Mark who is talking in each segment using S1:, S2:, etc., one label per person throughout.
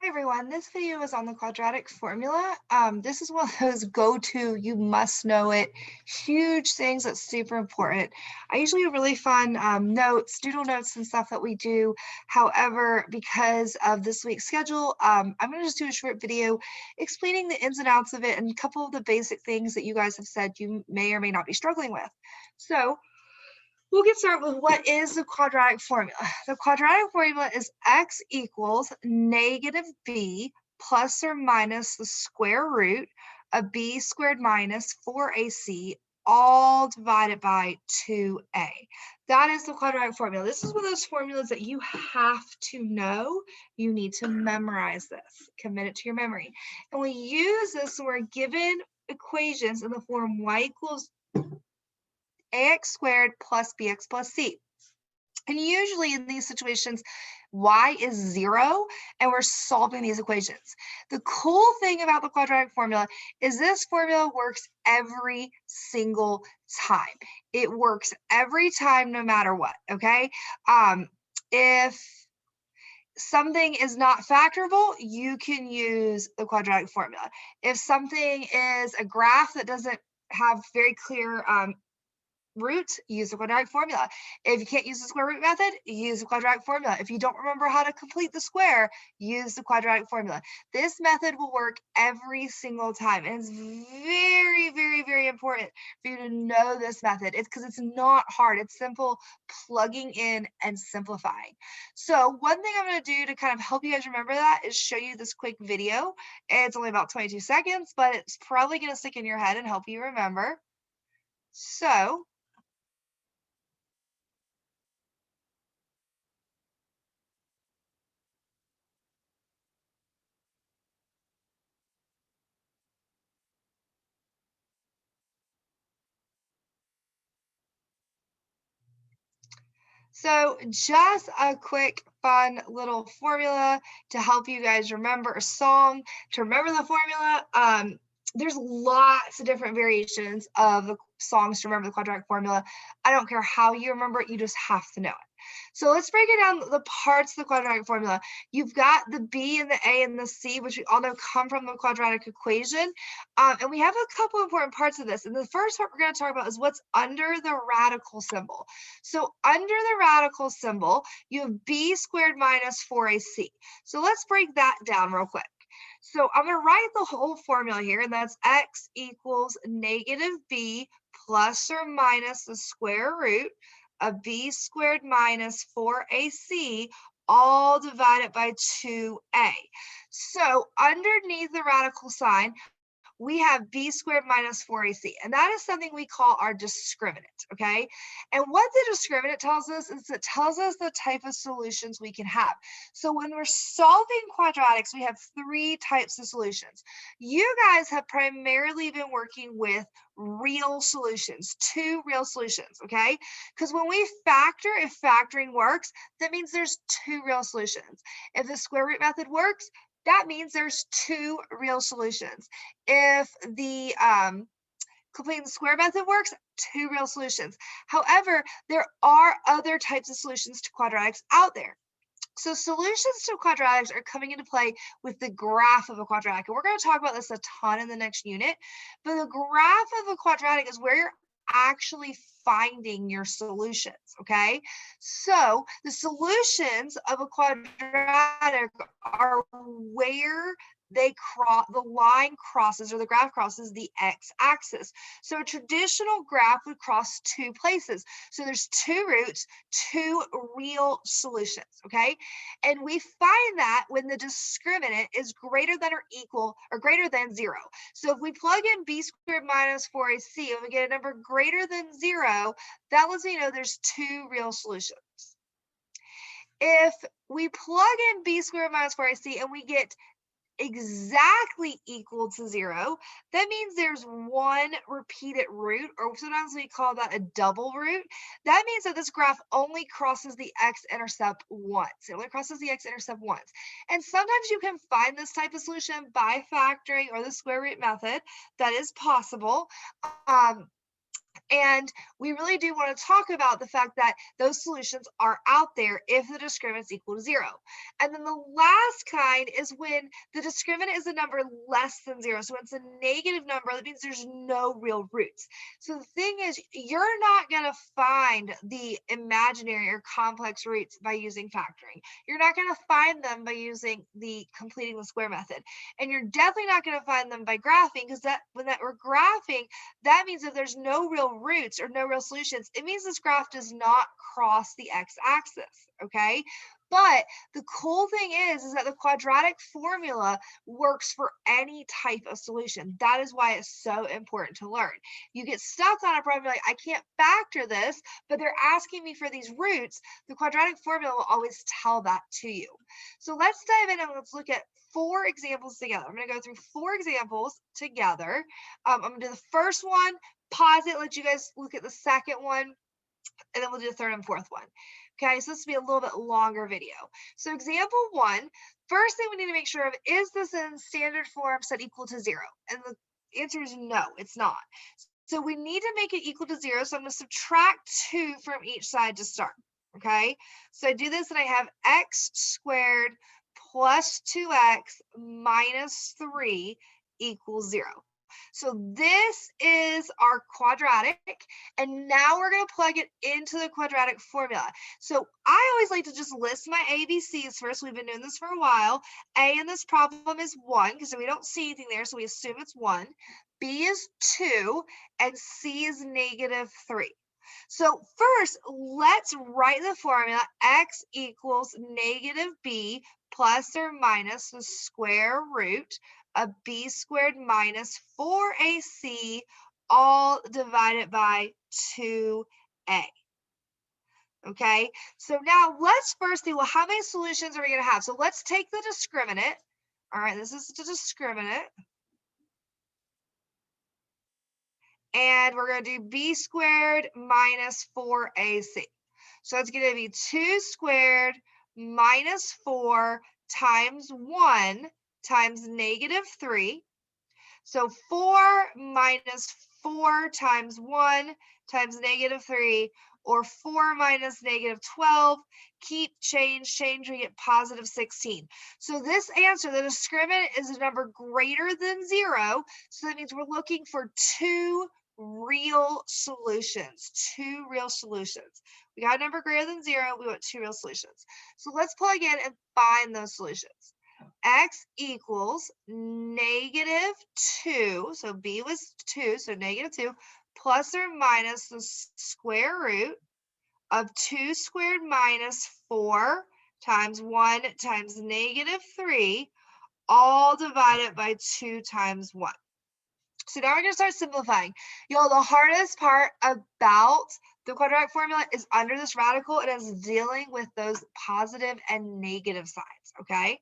S1: Everyone, this video is on the quadratic formula. This is one of those go-to, you must know it, huge things that's super important. I usually have really fun notes, doodle notes and stuff that we do. However, because of this week's schedule, I'm going to just do a short video explaining the ins and outs of it and a couple of the basic things that you guys have said you may or may not be struggling with. So we'll get started with what is the quadratic formula. The quadratic formula is x equals negative b plus or minus the square root of b squared minus 4ac all divided by 2a. That is the quadratic formula. This is one of those formulas that you have to know. You need to memorize this, commit it to your memory. And we use this when we're given equations in the form y equals ax squared plus bx plus c. And usually in these situations, y is 0, and we're solving these equations. The cool thing about the quadratic formula is this formula works every single time. It works every time, no matter what, okay? If something is not factorable, you can use the quadratic formula. If something is a graph that doesn't have very clear root, use the quadratic formula. If you can't use the square root method, use the quadratic formula. If you don't remember how to complete the square, use the quadratic formula. This method will work every single time. And it's very, very, very important for you to know this method. It's because it's not hard. It's simple plugging in and simplifying. So one thing I'm going to do to kind of help you guys remember that is show you this quick video. It's only about 22 seconds, but it's probably going to stick in your head and help you remember. So just a quick, fun little formula to help you guys remember a song. To remember the formula, there's lots of different variations of the songs to remember the quadratic formula. I don't care how you remember it, you just have to know it. So let's break it down, the parts of the quadratic formula. You've got the b and the a and the c, which we all know come from the quadratic equation. And we have a couple important parts of this. And the first part we're going to talk about is what's under the radical symbol. So under the radical symbol, you have b squared minus 4ac. So let's break that down real quick. So I'm going to write the whole formula here, and that's x equals negative b plus or minus the square root of b squared minus 4ac all divided by 2a. So underneath the radical sign, we have b squared minus 4ac, and that is something we call our discriminant, okay? And what the discriminant tells us is it tells us the type of solutions we can have. So when we're solving quadratics, we have 3 types of solutions. You guys have primarily been working with real solutions, 2 real solutions, okay? Because when we factor, if factoring works, that means there's 2 real solutions. If the square root method works, that means there's 2 real solutions. If the completing the square method works, 2 real solutions. However, there are other types of solutions to quadratics out there. So solutions to quadratics are coming into play with the graph of a quadratic. And we're going to talk about this a ton in the next unit. But the graph of a quadratic is where you're actually finding your solutions, okay? So the solutions of a quadratic are where they cross, the line crosses, or the graph crosses the x-axis. So a traditional graph would cross 2 places. So there's 2 roots, 2 real solutions, okay? And we find that when the discriminant is greater than or equal, or greater than 0. So if we plug in b squared minus 4ac and we get a number greater than 0, that lets me know there's 2 real solutions. If we plug in b squared minus 4ac and we get exactly equal to 0, that means there's 1 repeated root, or sometimes we call that a double root. That means that this graph only crosses the x-intercept once. It only crosses the x-intercept once. And sometimes you can find this type of solution by factoring or the square root method. That is possible. And we really do want to talk about the fact that those solutions are out there if the discriminant is equal to 0. And then the last kind is when the discriminant is a number less than 0. So it's a negative number, that means there's no real roots. So the thing is, you're not going to find the imaginary or complex roots by using factoring. You're not going to find them by using the completing the square method. And you're definitely not going to find them by graphing, because when we're graphing, that means if there's no real roots or no real solutions, it means this graph does not cross the x-axis, okay? But the cool thing is that the quadratic formula works for any type of solution. That is why it's so important to learn. You get stuck on a problem, you're like, I can't factor this, but they're asking me for these roots. The quadratic formula will always tell that to you. So let's dive in and let's look at 4 examples together. I'm going to go through 4 examples together. I'm going to do the first one, pause it, let you guys look at the second one, and then we'll do the third and fourth one. Okay, so this will be a little bit longer video. So example 1, first thing we need to make sure of, is this in standard form set equal to 0? And the answer is no, it's not. So we need to make it equal to 0. So I'm going to subtract 2 from each side to start. Okay, so I do this and I have x squared plus 2x minus 3 equals 0. So this is our quadratic, and now we're going to plug it into the quadratic formula. So I always like to just list my ABCs first. We've been doing this for a while. A in this problem is 1, because we don't see anything there, so we assume it's 1. B is 2, and C is negative 3. So first, let's write the formula. X equals negative b plus or minus the square root of b squared minus 4ac, all divided by 2a. Okay, so now let's first see, well, how many solutions are we going to have? So let's take the discriminant. All right, this is the discriminant. And we're going to do b squared minus 4ac. So it's going to be 2 squared minus 4 times 1 times negative 3. So 4 minus 4 times 1 times negative 3, or 4 minus negative 12. Keep change, we get positive 16. So this answer, the discriminant, is a number greater than 0. So that means we're looking for 2 real solutions. 2 real solutions. We got a number greater than 0. We want 2 real solutions. So let's plug in and find those solutions. X equals negative 2. So b was 2, so negative 2, plus or minus the square root of 2 squared minus 4 times 1 times negative 3, all divided by 2 times 1. So now we're going to start simplifying. Y'all, the hardest part about the quadratic formula is under this radical. It is dealing with those positive and negative signs, okay?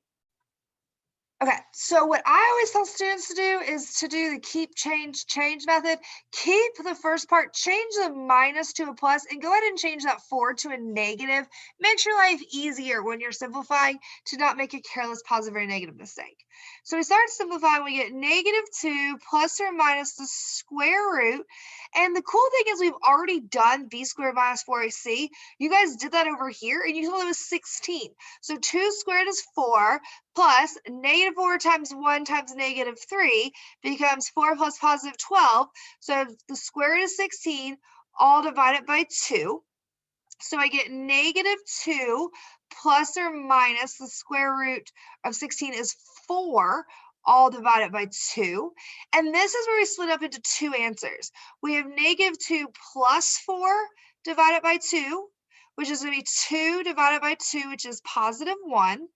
S1: Okay, so what I always tell students to do is to do the keep change method. Keep the first part, change the minus to a plus, and go ahead and change that 4 to a negative. Makes your life easier when you're simplifying to not make a careless positive or negative mistake. So we start simplifying, we get negative 2 plus or minus the square root. And the cool thing is we've already done b squared minus 4ac. You guys did that over here, and you told it was 16. So 2 squared is 4. Plus negative 4 times 1 times negative 3 becomes 4 plus positive 12. So the square root is 16, all divided by 2. So I get negative 2 plus or minus the square root of 16 is 4, all divided by 2. And this is where we split up into 2 answers. We have negative 2 plus 4 divided by 2, which is going to be 2 divided by 2, which is positive 1.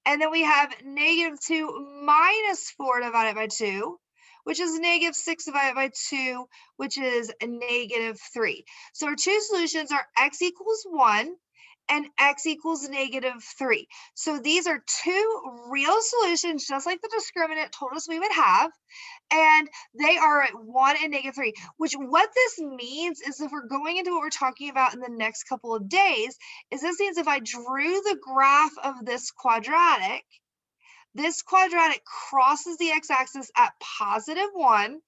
S1: And then we have negative 2 minus 4 divided by 2, which is negative 6 divided by 2, which is a negative 3. So our 2 solutions are x equals 1 and x equals negative 3. So these are 2 real solutions, just like the discriminant told us we would have. And they are at 1 and negative 3, which what this means is if we're going into what we're talking about in the next couple of days, is this means if I drew the graph of this quadratic crosses the x-axis at positive 1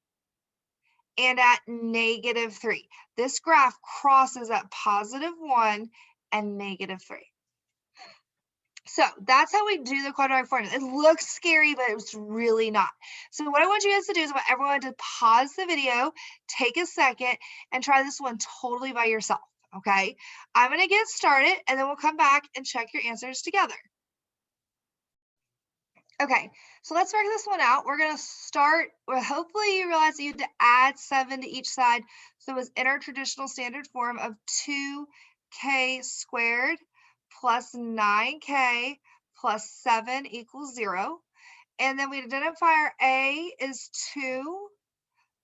S1: and at -3. This graph crosses at +1 and -3. So that's how we do the quadratic formula. It looks scary, but it's really not. So what I want you guys to do is I want everyone to pause the video, take a second, and try this one totally by yourself, okay? I'm gonna get started, and then we'll come back and check your answers together. Okay, so let's work this one out. We're gonna start with, hopefully you realize that you have to add 7 to each side. So it's in our traditional standard form of 2k squared plus 9k plus 7 equals 0. And then we identify our A is 2,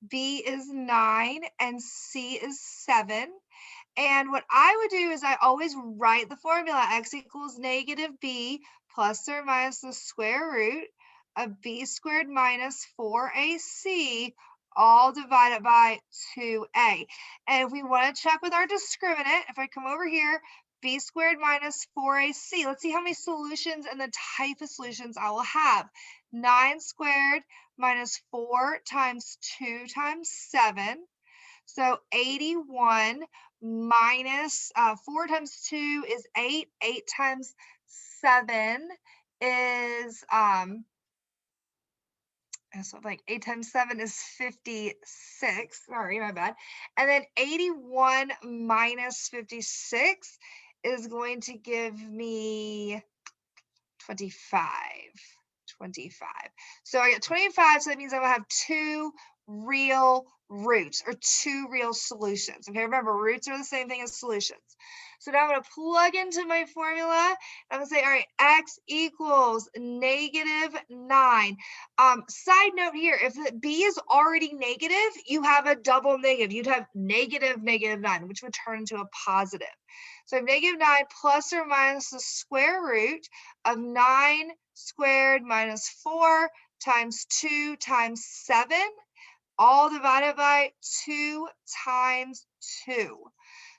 S1: B is 9, and C is 7. And what I would do is I always write the formula x equals -b plus or minus the square root of b squared minus 4ac, all divided by 2a. And if we want to check with our discriminant, if I come over here, b squared minus 4ac, let's see how many solutions and the type of solutions I will have. 9 squared minus 4 times 2 times 7. So 81 minus 4 times 2 is 8. 8 times 7 is so like 8 times 7 is 56. Sorry, my bad. And then 81 minus 56 is going to give me 25. 25. So I get 25, so that means I will have 2 real roots or 2 real solutions. Okay, remember, roots are the same thing as solutions. So now I'm going to plug into my formula. I'm going to say, all right, x equals -9. Side note here, if the b is already negative, you have a double negative. You'd have -9, which would turn into a positive. So I have -9 plus or minus the square root of 9 squared minus 4 times 2 times 7, all divided by 2 times 2.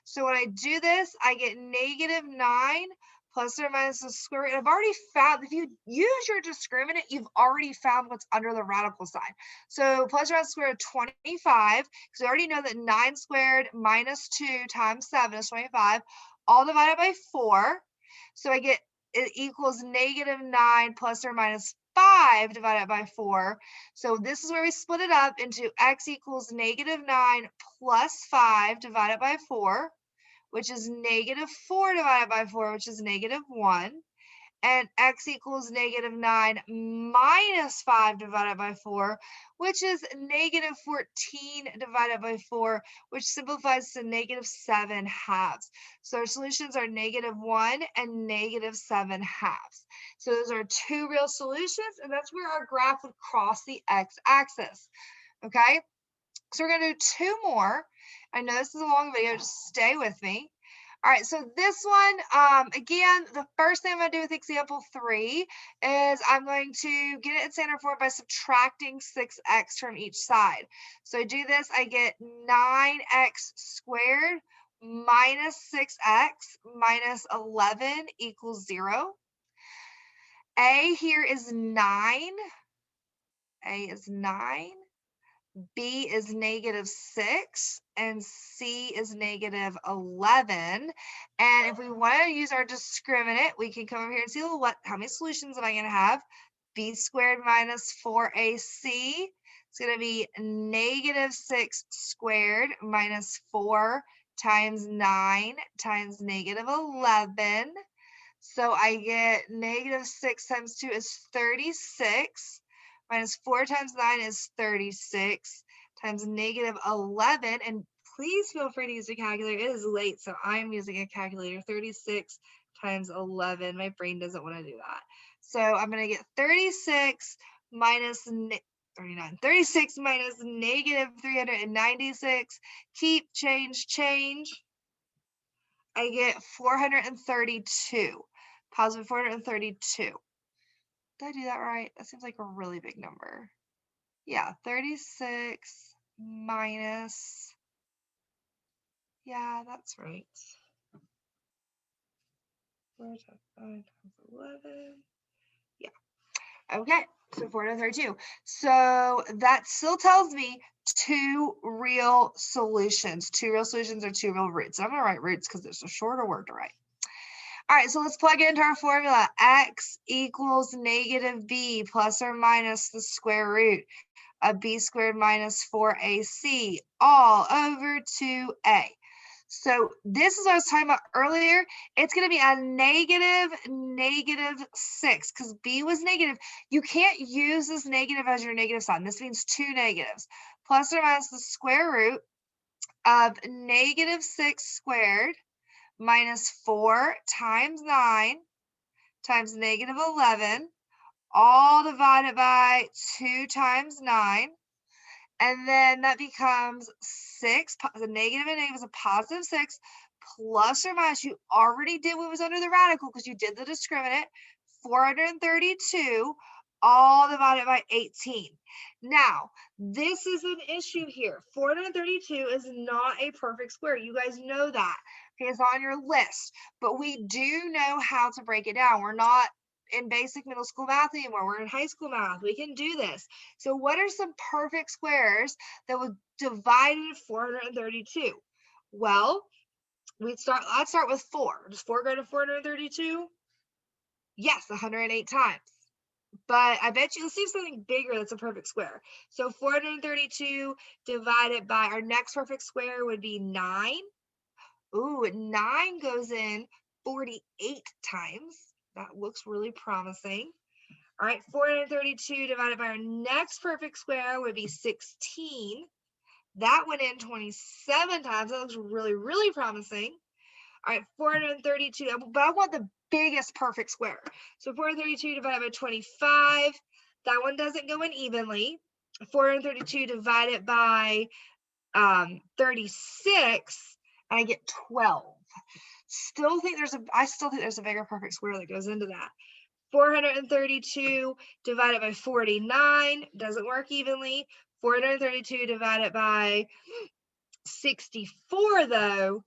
S1: So when I do this, I get -9 plus or minus the square root. I've already found, if you use your discriminant, you've already found what's under the radical sign. So plus or minus the square root of 25, because we already know that 9 squared minus 2 times 7 is 25, all divided by 4. So I get it equals -9 plus or minus 5 divided by 4. So this is where we split it up into x equals -9 plus 5 divided by 4, which is -4 divided by 4, which is -1. And x equals -9 minus 5 divided by 4, which is -14 divided by 4, which simplifies to -7/2. So our solutions are -1 and -7/2. So those are 2 real solutions, and that's where our graph would cross the x-axis. Okay, so we're going to do 2 more. I know this is a long video, just stay with me. All right, so this one, again, the first thing I'm going to do with example 3 is I'm going to get it in standard form by subtracting 6x from each side. So I do this, I get 9x squared minus 6x minus 11 equals 0. A here is 9. A is 9. B is -6, and C is -11. And if we want to use our discriminant, we can come over here and see, well, how many solutions am I going to have? B squared minus 4AC. It's going to be -6 squared minus 4 times 9 times -11. So I get -6 times 2 is 36. Minus 4 times 9 is 36 times -11. And please feel free to use a calculator. It is late, so I'm using a calculator. 36 times 11. My brain doesn't want to do that. So I'm going to get 36 minus 39. 36 minus -396. Keep, change. I get 432. Positive 432. Did I do that right? That seems like a really big number. Yeah, 36 minus, yeah, that's right. 4 times 9 times 11. Yeah. Okay, so 432. So that still tells me two real solutions. Two real solutions or two real roots. I'm going to write roots because it's a shorter word to write. All right, so let's plug it into our formula. X equals negative b plus or minus the square root of b squared minus 4ac all over 2a. So this is what I was talking about earlier. It's going to be a negative 6 because b was negative. You can't use this negative as your negative sign. This means two negatives. Plus or minus the square root of negative 6 squared minus 4 times 9 times negative 11, all divided by 2 times 9. And then that becomes 6, the negative and negative is a positive 6, plus or minus, you already did what was under the radical because you did the discriminant, 432, all divided by 18. Now, this is an issue here. 432 is not a perfect square. You guys know that. Okay, it's on your list, but we do know how to break it down. We're not in basic middle school math anymore. We're in high school math. We can do this. So what are some perfect squares that would divide into 432? Well, let's start with 4. Does 4 go to 432? Yes, 108 times. But I bet you, let's see something bigger that's a perfect square. So 432 divided by our next perfect square would be 9. Ooh, 9 goes in 48 times. That looks really promising. All right, 432 divided by our next perfect square would be 16. That went in 27 times. That looks really, really promising. All right, 432, but I want the biggest perfect square. So 432 divided by 25, that one doesn't go in evenly. 432 divided by 36, and I get 12. I still think there's a bigger perfect square that goes into that. 432 divided by 49 doesn't work evenly. 432 divided by 64 though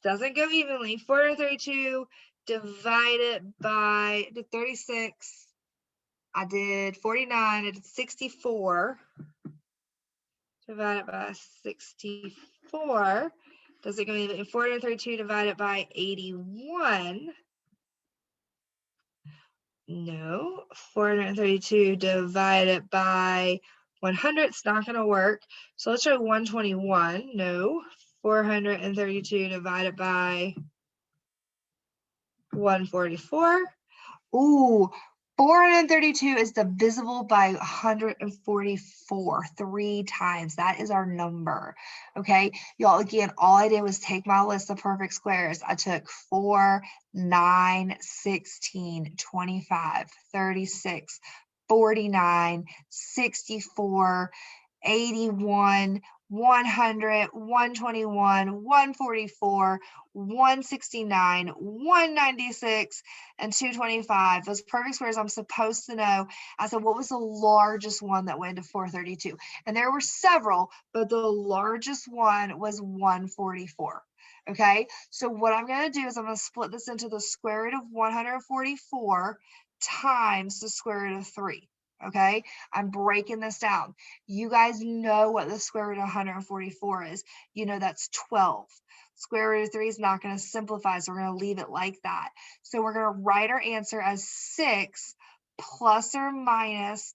S1: doesn't go evenly. 432 divided by 36. I did 49. I did 64 divided by 64. Doesn't go evenly. 432 divided by 81. No. 432 divided by 100. It's not going to work. So let's try 121. No. 432 divided by 144. Ooh, 432 is divisible by 144 3 times. That is our number. Okay, y'all, again, all I did was take my list of perfect squares. I took 4, 9, 16, 25, 36, 49, 64, 81, 100, 121, 144, 169, 196, and 225. Those perfect squares I'm supposed to know. I said, what was the largest one that went to 432? And there were several, but the largest one was 144. Okay, so what I'm going to do is I'm going to split this into the square root of 144 times the square root of 3. Okay, I'm breaking this down. You guys know what the square root of 144 is. You know that's 12. Square root of 3 is not going to simplify, so we're going to leave it like that. So we're going to write our answer as 6 plus or minus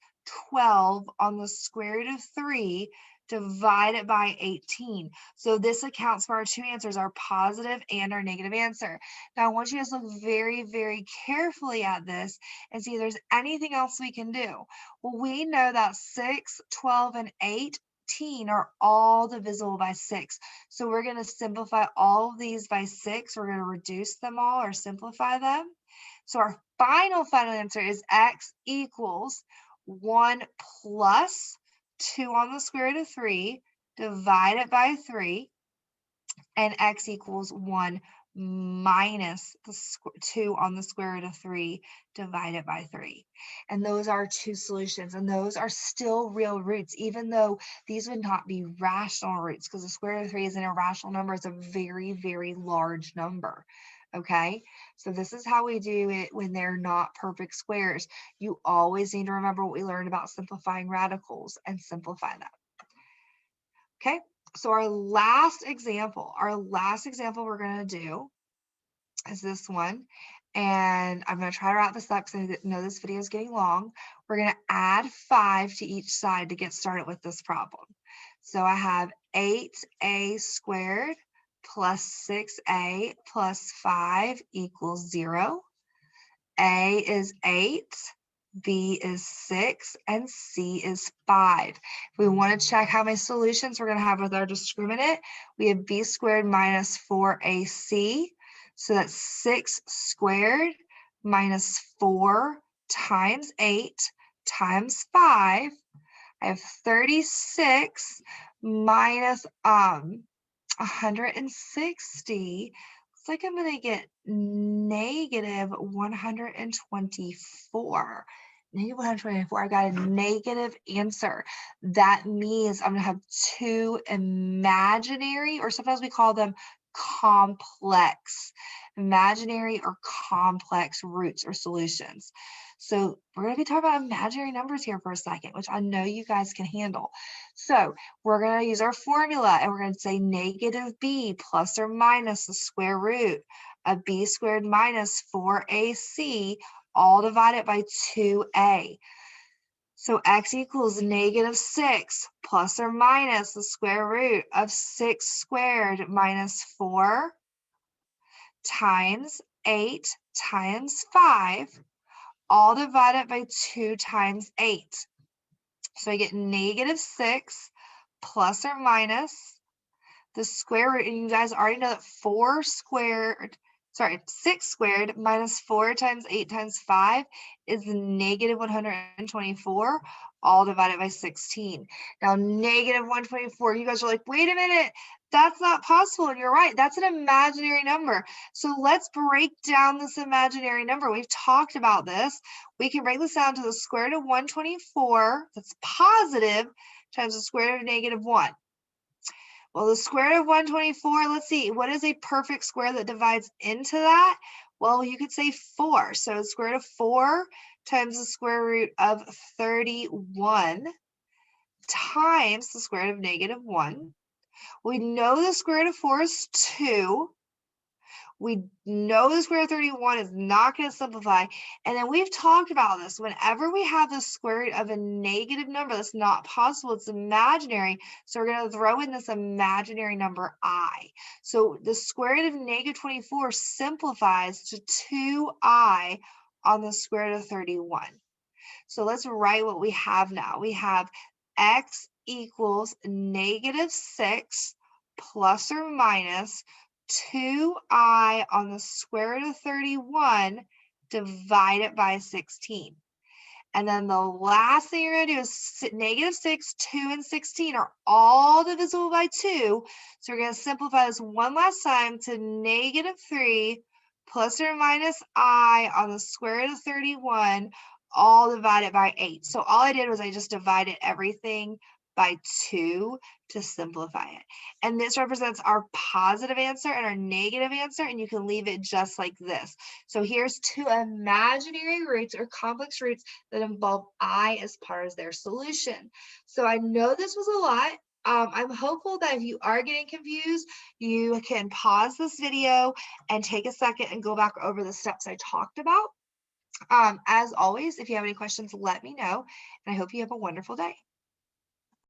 S1: 12 on the square root of 3 divided by 18. So this accounts for our two answers, our positive and our negative answer. Now I want you guys to look very, very carefully at this and see if there's anything else we can do. Well, we know that 6, 12, and 18 are all divisible by 6. So we're going to simplify all of these by 6. We're going to reduce them all or simplify them. So our final answer is x equals 1 plus 2 on the square root of 3 divided by 3, and x equals 1 minus the 2 on the square root of 3 divided by 3. And those are two solutions, and those are still real roots, even though these would not be rational roots, because the square root of 3 is an irrational number. It's a very, very large number. Okay, so this is how we do it when they're not perfect squares. You always need to remember what we learned about simplifying radicals and simplify them. Okay, so our last example we're going to do is this one. And I'm going to try to wrap this up because I know this video is getting long. We're going to add 5 to each side to get started with this problem. So I have 8a squared plus 6a plus 5 equals 0. A is 8, B is 6, and C is 5. If we want to check how many solutions we're going to have with our discriminant, we have b squared minus 4ac. So that's 6 squared minus 4 times 8 times 5. I have 36 minus 160. Looks like I'm going to get negative 124. Negative 124. I got a negative answer. That means I'm going to have 2 imaginary, or sometimes we call them complex, imaginary or complex roots or solutions. So we're going to be talking about imaginary numbers here for a second, which I know you guys can handle. So we're going to use our formula, and we're going to say negative b plus or minus the square root of b squared minus 4ac, all divided by 2a. So x equals negative 6 plus or minus the square root of 6 squared minus 4 times 8 times 5, all divided by 2 times 8. So I get negative 6 plus or minus the square root, and you guys already know that 6 squared minus 4 times 8 times 5 is negative 124, all divided by 16. Now, negative 124, you guys are like, wait a minute, that's not possible. And you're right, that's an imaginary number. So let's break down this imaginary number. We've talked about this. We can break this down to the square root of 124, that's positive, times the square root of negative 1. Well, the square root of 124, let's see, what is a perfect square that divides into that? Well, you could say 4. So the square root of 4 times the square root of 31 times the square root of negative 1. We know the square root of 4 is 2. We know the square root of 31 is not going to simplify. And then we've talked about this. Whenever we have the square root of a negative number that's not possible, it's imaginary. So we're going to throw in this imaginary number I. So the square root of negative 24 simplifies to 2I on the square root of 31. So let's write what we have now. We have x equals negative 6 plus or minus 2I on the square root of 31 divided by 16. And then the last thing you're going to do is negative 6, 2, and 16 are all divisible by 2. So we're going to simplify this one last time to negative 3 plus or minus I on the square root of 31, all divided by 8. So all I did was I just divided everything by 2 to simplify it. And this represents our positive answer and our negative answer, and you can leave it just like this. So here's 2 imaginary roots or complex roots that involve I as part of their solution. So I know this was a lot. I'm hopeful that if you are getting confused, you can pause this video and take a second and go back over the steps I talked about. As always, if you have any questions, let me know, and I hope you have a wonderful day.